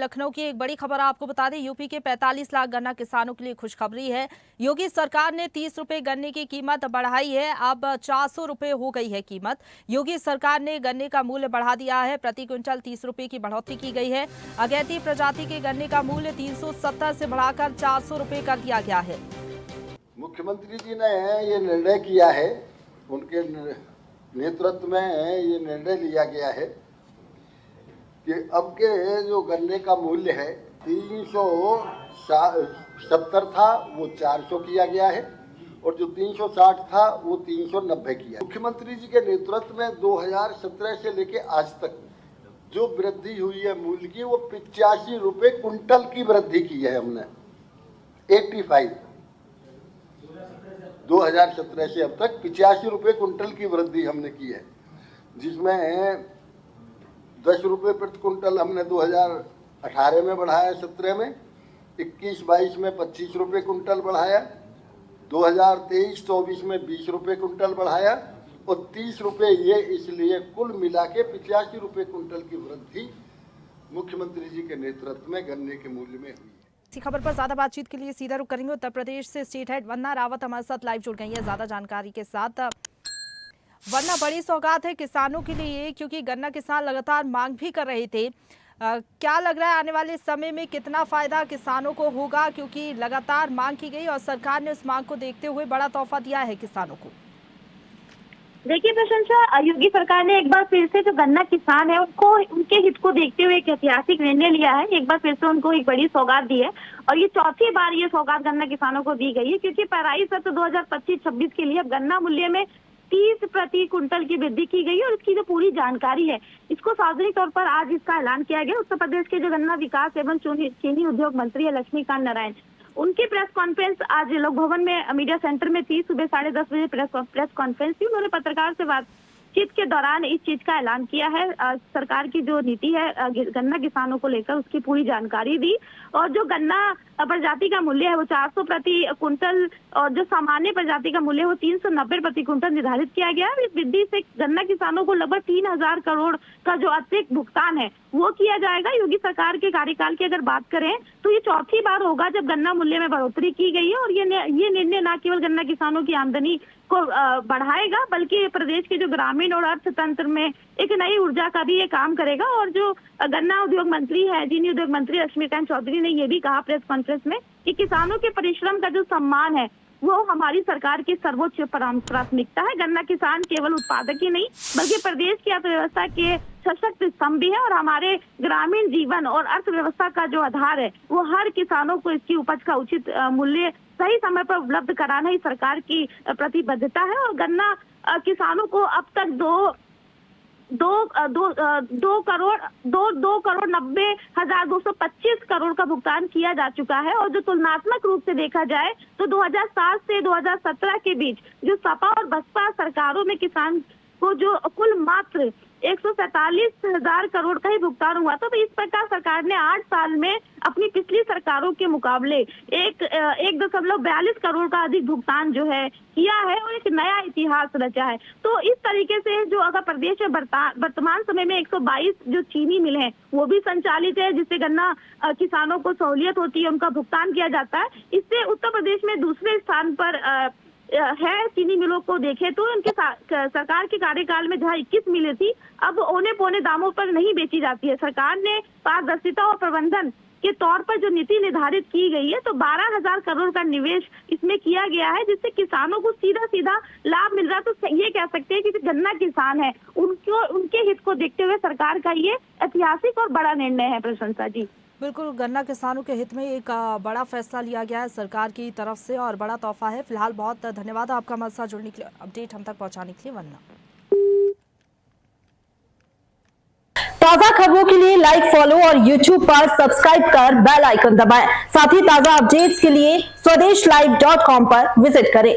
लखनऊ की एक बड़ी खबर आपको बता दें। यूपी के 45 लाख गन्ना किसानों के लिए खुशखबरी है। योगी सरकार ने 30 रुपए गन्ने की कीमत बढ़ाई है, अब 400 रुपए हो गई है कीमत। योगी सरकार ने गन्ने का मूल्य बढ़ा दिया है, प्रति क्विंटल 30 रुपए की बढ़ोतरी की गई है। अगैती प्रजाति के गन्ने का मूल्य 370 से बढ़ाकर 400 रुपए कर दिया गया है। मुख्यमंत्री जी ने ये निर्णय किया है, उनके नेतृत्व में ये निर्णय लिया गया है कि अब के जो गन्ने का मूल्य है 370 था वो 400 किया गया है और जो 360 था वो 390 किया। मुख्यमंत्री जी के नेतृत्व में 2017 से लेके आज तक जो वृद्धि हुई है मूल्य की वो 85 रुपए कुंटल की वृद्धि की है हमने। 85 2017 से अब तक 85 रुपए कुंटल की वृद्धि हमने की है, जिसमें 10 रुपये प्रति कुंटल हमने 2018 में बढ़ाया, 17 में 21-22 में 25 रुपये कुंटल बढ़ाया, 2023-24 में 20 रुपये कुंटल बढ़ाया और 30 रुपये ये इसलिए कुल मिला के 85 रुपये कुंटल की वृद्धि मुख्यमंत्री जी के नेतृत्व में गन्ने के मूल्य में हुई। इसी खबर पर ज्यादा बातचीत के लिए सीधा रुख करेंगे उत्तर प्रदेश से। स्टेट हेड वंदना रावत हमारे साथ लाइव जुड़ गई है ज्यादा जानकारी के साथ। वरना बड़ी सौगात है किसानों के लिए, क्योंकि गन्ना किसान लगातार मांग भी कर रहे थे। क्या लग रहा है आने वाले समय में कितना फायदा किसानों को होगा, क्योंकि लगातार मांग की गई और सरकार ने उस मांग को देखते हुए बड़ा तोहफा दिया है किसानों को? देखिए प्रशंसा, योगी सरकार ने एक बार फिर से जो गन्ना किसान है उनको उनके हित को देखते हुए एक ऐतिहासिक निर्णय लिया है। एक बार फिर से उनको एक बड़ी सौगात दी है और ये चौथी बार ये सौगात गन्ना किसानों को दी गई है, क्योंकि पेराई सत्र 2025-26 के लिए अब गन्ना मूल्य में 30 प्रति कुंटल की वृद्धि की गई है और इसकी जो पूरी जानकारी है इसको सार्वजनिक तौर पर आज इसका ऐलान किया गया। उत्तर प्रदेश के जो गन्ना विकास एवं चीनी उद्योग मंत्री है लक्ष्मीकांत नारायण, उनकी प्रेस कॉन्फ्रेंस आज लोक भवन में मीडिया सेंटर में थी। सुबह 10:30 बजे प्रेस कॉन्फ्रेंस थी। उन्होंने पत्रकार से बातचीत के दौरान इस चीज का ऐलान किया है। सरकार की जो नीति है गन्ना किसानों को लेकर उसकी पूरी जानकारी दी और जो गन्ना प्रजाति का मूल्य है वो 400 प्रति कुंटल और जो सामान्य प्रजाति का मूल्य वो 390 प्रति कुंटल निर्धारित किया गया है। इस वृद्धि से गन्ना किसानों को लगभग 3000 करोड़ का जो अतिरिक्त भुगतान है वो किया जाएगा। योगी सरकार के कार्यकाल की अगर बात करें तो ये चौथी बार होगा जब गन्ना मूल्य में बढ़ोतरी की गई है और ये निर्णय न केवल गन्ना किसानों की आमदनी को बढ़ाएगा बल्कि प्रदेश के जो ग्रामीण और अर्थतंत्र में एक नई ऊर्जा का भी ये काम करेगा। और जो गन्ना उद्योग मंत्री है, चीनी उद्योग मंत्री लक्ष्मीकांत चौधरी ने ये भी कहा प्रेस कॉन्फ्रेंस में कि किसानों के परिश्रम का जो सम्मान है वो हमारी सरकार की सर्वोच्च प्राथमिकता है। गन्ना किसान केवल उत्पादक ही नहीं बल्कि प्रदेश की अर्थव्यवस्था के सशक्त स्तंभ भी है और हमारे ग्रामीण जीवन और अर्थव्यवस्था का जो आधार है वो हर किसानों को इसकी उपज का उचित मूल्य सही समय पर उपलब्ध कराना ही सरकार की प्रतिबद्धता है। और गन्ना किसानों को अब तक 2,90,225 करोड़ का भुगतान किया जा चुका है। और जो तुलनात्मक रूप से देखा जाए तो 2007 से 2017 के बीच जो सपा और बसपा सरकारों में किसान को जो कुल मात्र 147,000 करोड़ का ही भुगतान हुआ था। तो इस प्रकार सरकार ने 8 साल में अपनी पिछली सरकारों के मुकाबले 1.42 करोड़ का अधिक भुगतान जो है किया है और एक नया इतिहास रचा है। तो इस तरीके से जो अगर प्रदेश में वर्तमान समय में 122 जो चीनी मिल है वो भी संचालित है, जिससे गन्ना किसानों को सहूलियत होती है, उनका भुगतान किया जाता है। इससे उत्तर प्रदेश में दूसरे स्थान पर है। चीनी मिलों को देखें तो उनके सरकार के कार्यकाल में जहां 21 मिलें थी अब औने पौने दामों पर नहीं बेची जाती है। सरकार ने पारदर्शिता और प्रबंधन के तौर पर जो नीति निर्धारित की गई है तो 12,000 करोड़ का निवेश इसमें किया गया है, जिससे किसानों को सीधा लाभ मिल रहा है। तो ये कह सकते हैं कि गन्ना किसान है उनके हित को देखते हुए सरकार का ये ऐतिहासिक और बड़ा निर्णय है। प्रशंसा जी, बिल्कुल, गन्ना किसानों के हित में एक बड़ा फैसला लिया गया है सरकार की तरफ से और बड़ा तोहफा है। फिलहाल बहुत धन्यवाद आपका हमारे साथ जुड़ने के लिए, अपडेट हम तक पहुंचाने के लिए। वरना ताजा खबरों के लिए लाइक, फॉलो और YouTube पर सब्सक्राइब कर बेल आइकन दबाएं। साथ ही ताजा अपडेट्स के लिए स्वदेशलाइव.com पर विजिट करें।